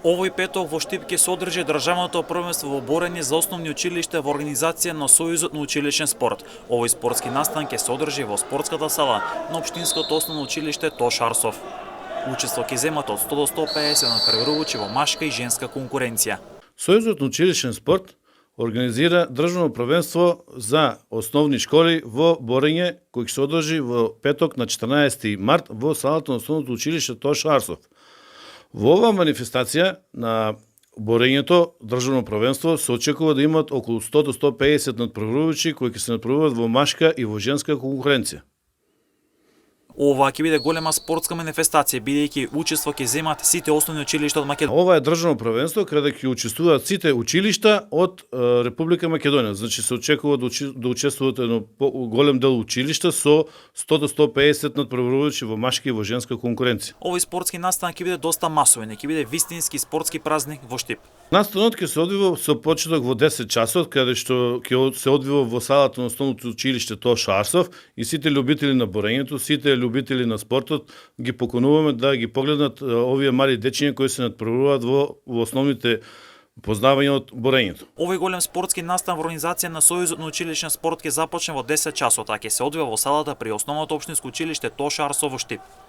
Овој петок во Штип ќе се одржи државното првенство во борење за основни училишта во организација на Сојузот на училишен спорт. Овој спортски настан ќе се одржи во спортската сала на Општинското основно училиште Тош Арсов. Учество ќе земат од 100 до 150 надпреварувачи во машка и женска конкуренција. Сојузот на училишен спорт организира државно првенство за основни школи во борење кој ќе се одржи во петок на 14 март во салата на основното училиште Тош Арсов. Во оваа манифестација на борењето државно првенство се очекува да имат околу 100 до 150 надпреварувачи кои ќе се надпреваруваат во машка и во женска конкуренција. Ова ќе биде голема спортска манифестација, бидејќи учество ќе земат сите основни училишта од Македонија. Ова е државно првенство каде ќе учествуваат сите училишта од Република Македонија. Значи се очекува да учествуваат едно голем дел училишта со 100 до 150 надпреварувачи во машка и во женска конкуренција. Овој спортски настан ќе биде доста масовен, ќе биде вистински спортски празник во Штип. Настанот ќе се одвива со почеток во 10 часот, каде што ќе се одвива во салата на основното училиште Тош Арсов и сите љубители на борењето, сите љубители на спортот ги покануваме да ги погледнат овие мали дечиња кои се надпреваруваат во основните познавања од борењето. Овој голем спортски настан во организација на Сојузот на училишен спорт ќе започне во 10 часот, а ќе се одвива во салата при основното општинско училиште Тош Арсов во Штип.